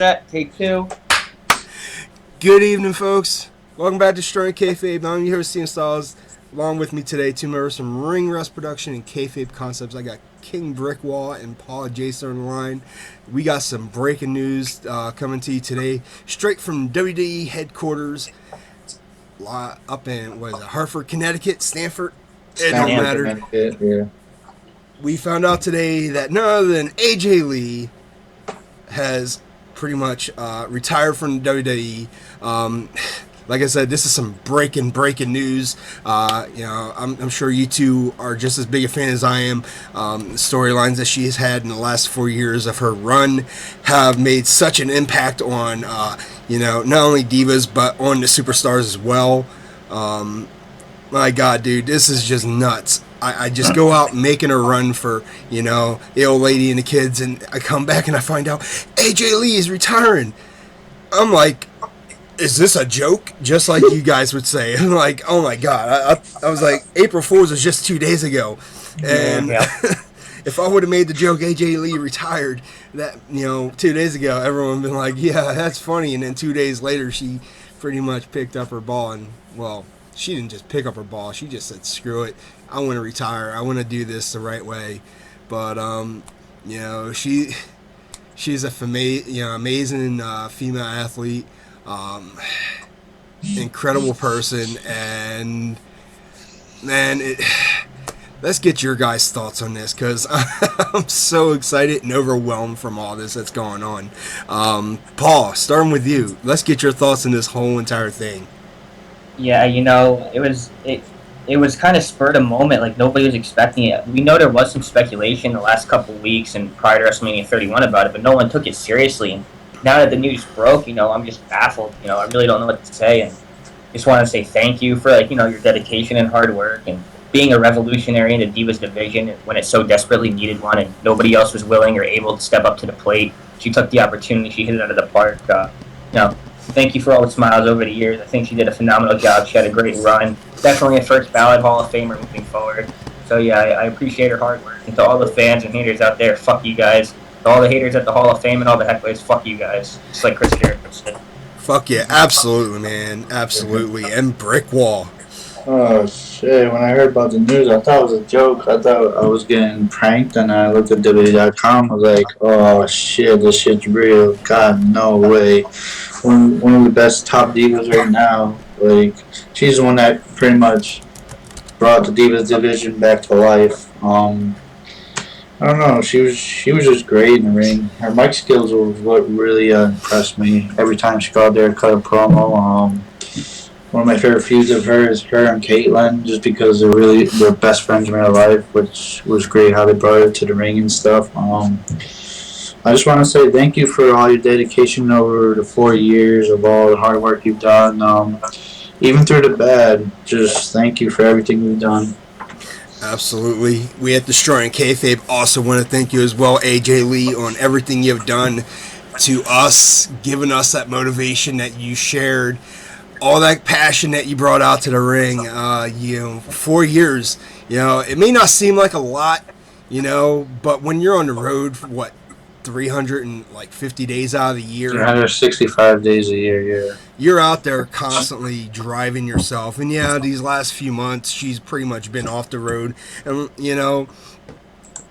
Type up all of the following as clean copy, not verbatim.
Set, take two. Good evening, folks. Welcome back to Destroying Kayfabe. I'm your host, Steven Styles. Along with me today, two members from Ring Rust Production and Kayfabe Concepts. I got King Brickwall and Paula Jason on the line. We got some breaking news coming to you today, straight from WWE headquarters, up in Hartford, Connecticut, Stanford. It don't Stanford, matter. Connecticut, yeah. We found out today that none other than AJ Lee has pretty much retired from WWE. Like I said, this is some breaking news. I'm sure you two are just as big a fan as I am. The storylines that she has had in the last 4 years of her run have made such an impact on, not only divas, but on the superstars as well. My God, dude, this is just nuts. I just go out making a run for, the old lady and the kids, and I come back and I find out AJ Lee is retiring. I'm like, is this a joke? Just like you guys would say. I'm like, oh my God. I was like, April Fool's was just 2 days ago. And if I would have made the joke AJ Lee retired, that, 2 days ago, everyone would have been like, yeah, that's funny. And then 2 days later, she pretty much picked up her ball and, well, she didn't just pick up her ball. She just said, screw it. I want to retire. I want to do this the right way. But, she's a amazing female athlete, incredible person. And, man, let's get your guys' thoughts on this, because I'm so excited and overwhelmed from all this that's going on. Paul, starting with you. Let's get your thoughts on this whole entire thing. Yeah, it was kind of spurred a moment, like nobody was expecting it. We know there was some speculation the last couple of weeks and prior to WrestleMania 31 about it, but no one took it seriously. And now that the news broke, I'm just baffled. I really don't know what to say, and just want to say thank you for your dedication and hard work and being a revolutionary in the Divas division when it so desperately needed one, and nobody else was willing or able to step up to the plate. She took the opportunity. She hit it out of the park. Thank you for all the smiles over the years. I think she did a phenomenal job. She had a great run. Definitely a first ballot Hall of Famer moving forward. So, yeah, I appreciate her hard work. And to all the fans and haters out there, fuck you guys. To all the haters at the Hall of Fame and all the hecklers, fuck you guys. Just like Chris Jericho said. Fuck yeah, absolutely, man. Absolutely. And Brickwall. Oh, shit. When I heard about the news, I thought it was a joke. I thought I was getting pranked, and I looked at WWE.com. I was like, oh, shit, this shit's real. God, no way. One of the best top divas right now. Like, she's the one that pretty much brought the Divas division back to life. I don't know. She was just great in the ring. Her mic skills were what really impressed me. Every time she got out there and cut a promo. One of my favorite feuds of her is her and Caitlyn, just because they're best friends in real life, which was great how they brought her to the ring and stuff. I just want to say thank you for all your dedication over the 4 years of all the hard work you've done. Even through the bad, just thank you for everything you've done. Absolutely. We at Destroying Kayfabe also want to thank you as well, AJ Lee, on everything you've done to us, giving us that motivation that you shared, all that passion that you brought out to the ring. 4 years, it may not seem like a lot, but when you're on the road for 350 days out of the year. 365 days a year, yeah. You're out there constantly driving yourself. And yeah, these last few months, she's pretty much been off the road. And,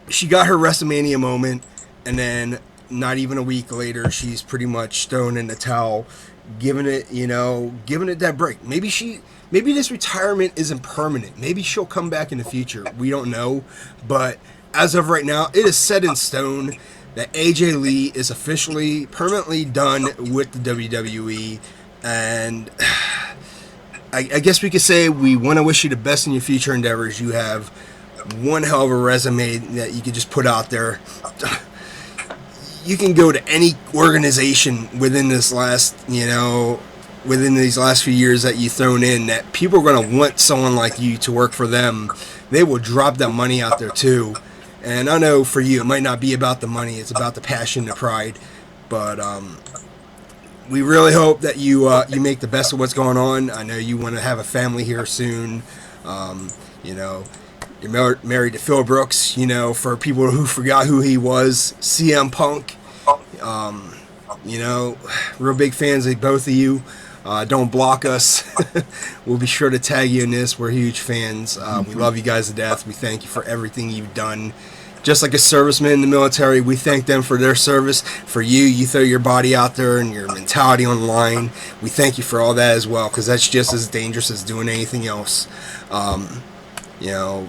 she got her WrestleMania moment, and then not even a week later, she's pretty much thrown in the towel, giving it that break. Maybe this retirement isn't permanent. Maybe she'll come back in the future. We don't know. But as of right now, it is set in stone that AJ Lee is officially, permanently done with the WWE. And I guess we could say we want to wish you the best in your future endeavors. You have one hell of a resume that you could just put out there. You can go to any organization within these last few years that you've thrown in, that people are going to want someone like you to work for them. They will drop that money out there too. And I know for you, it might not be about the money. It's about the passion, the pride. But we really hope that you make the best of what's going on. I know you want to have a family here soon. You're married to Phil Brooks. For people who forgot who he was, CM Punk. You know, real big fans of both of you. Don't block us. We'll be sure to tag you in this. We're huge fans. We love you guys to death. We thank you for everything you've done. Just like a serviceman in the military, we thank them for their service. For you, you throw your body out there and your mentality on the line. We thank you for all that as well, because that's just as dangerous as doing anything else. You know,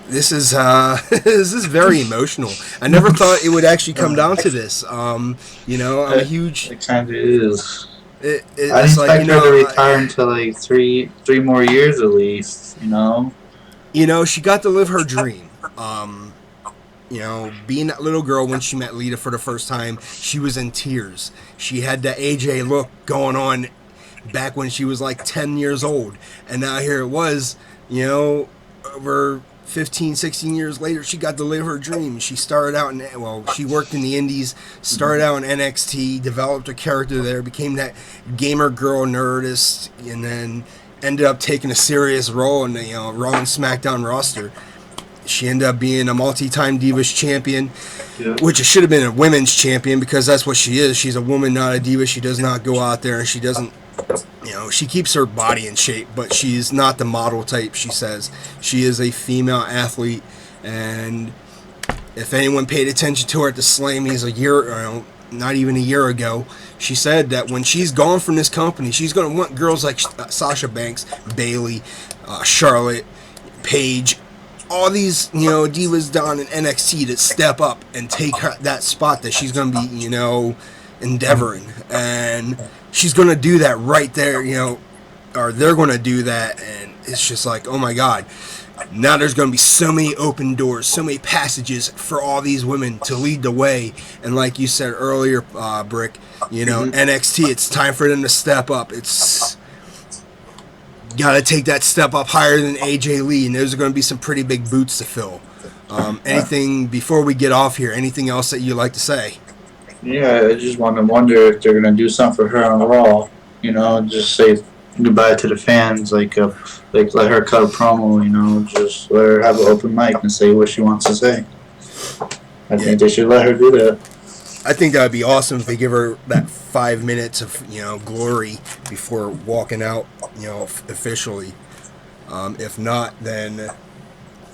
this is this is very emotional. I never thought it would actually come down to this. You know, I'm a huge. It kind of is. I didn't It's like, expect her to retire until like three more years at least. You know, she got to live her dream. You know, being that little girl when she met Lita for the first time, she was in tears. She had that AJ look going on back when she was like 10 years old. And now here it was, you know, over 15, 16 years later, she got to live her dream. She started out she worked in the indies, started out in NXT, developed a character there, became that gamer girl nerdist, and then ended up taking a serious role in the Raw and SmackDown roster. She ended up being a multi-time Divas champion, which should have been a women's champion, because that's what she is. She's a woman, not a diva. She does not go out there and she doesn't, she keeps her body in shape, but she's not the model type, she says. She is a female athlete, and if anyone paid attention to her at the Slammies not even a year ago, she said that when she's gone from this company, she's going to want girls like Sasha Banks, Bayley, Charlotte, Paige, all these, divas down in NXT to step up and take that spot that she's going to be, endeavoring. And she's going to do that right there, or they're going to do that. And it's just like, oh my God. Now there's going to be so many open doors, so many passages for all these women to lead the way. And like you said earlier, Brick, NXT, it's time for them to step up. It's got to take that step up higher than AJ Lee, and those are going to be some pretty big boots to fill. Anything, before we get off here, anything else that you'd like to say? Yeah, I just wonder if they're going to do something for her on Raw. Just say goodbye to the fans, like let her cut a promo, just let her have an open mic and say what she wants to say. I think they should let her do that. I think that would be awesome if they give her that 5 minutes of glory before walking out officially. If not, then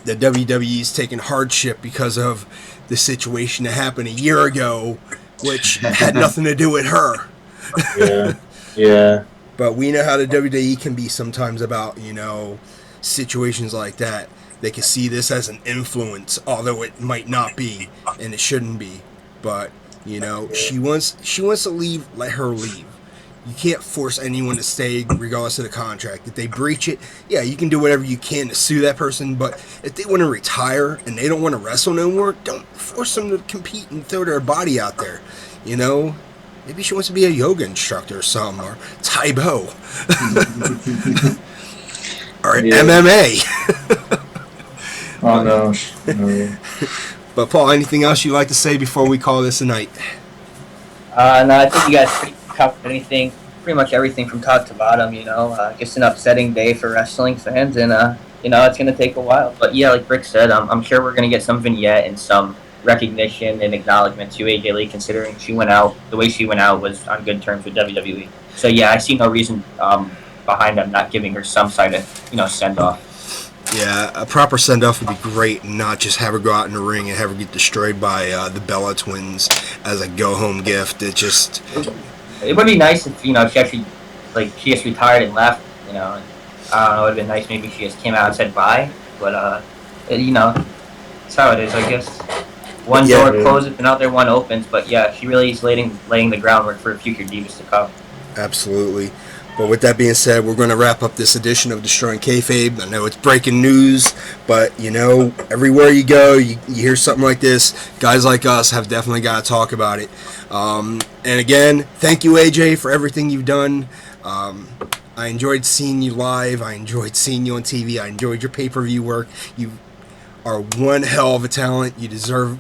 the WWE is taking hardship because of the situation that happened a year ago, which had nothing to do with her. Yeah. But we know how the WWE can be sometimes about situations like that. They can see this as an influence, although it might not be, and it shouldn't be. But she wants to leave. Let her leave. You can't force anyone to stay regardless of the contract. If they breach it, yeah, you can do whatever you can to sue that person. But if they want to retire and they don't want to wrestle no more, don't force them to compete and throw their body out there. Maybe she wants to be a yoga instructor or something, or Taibo, or MMA. Oh no. But Paul, anything else you'd like to say before we call this a night? No, I think you guys covered pretty much everything from top to bottom. Just an upsetting day for wrestling fans, and it's going to take a while. But yeah, like Rick said, I'm sure we're going to get some vignette and some recognition and acknowledgement to AJ Lee, considering the way she went out was on good terms with WWE. So yeah, I see no reason behind them not giving her some sort of send off. Yeah, a proper send off would be great, and not just have her go out in the ring and have her get destroyed by the Bella twins as a go home gift. It would be nice if she actually she just retired and left. I don't know, it would have been nice maybe she just came out and said bye. But it's how it is, I guess. One door closes, another one opens. But yeah, she really is laying the groundwork for future divas to come. Absolutely. But with that being said, we're going to wrap up this edition of Destroying Kayfabe. I know it's breaking news, but everywhere you go, you hear something like this. Guys like us have definitely got to talk about it. And again, thank you, AJ, for everything you've done. I enjoyed seeing you live. I enjoyed seeing you on TV. I enjoyed your pay-per-view work. You are one hell of a talent. You deserve,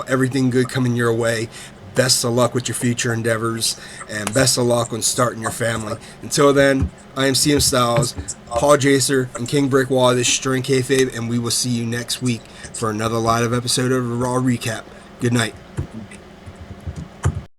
everything good coming your way. Best of luck with your future endeavors, and best of luck on starting your family. Until then, I am CM Styles, Paul Jacer, and King Brick Wall. This is Destroying Kayfabe, and we will see you next week for another live episode of the Raw Recap. Good night.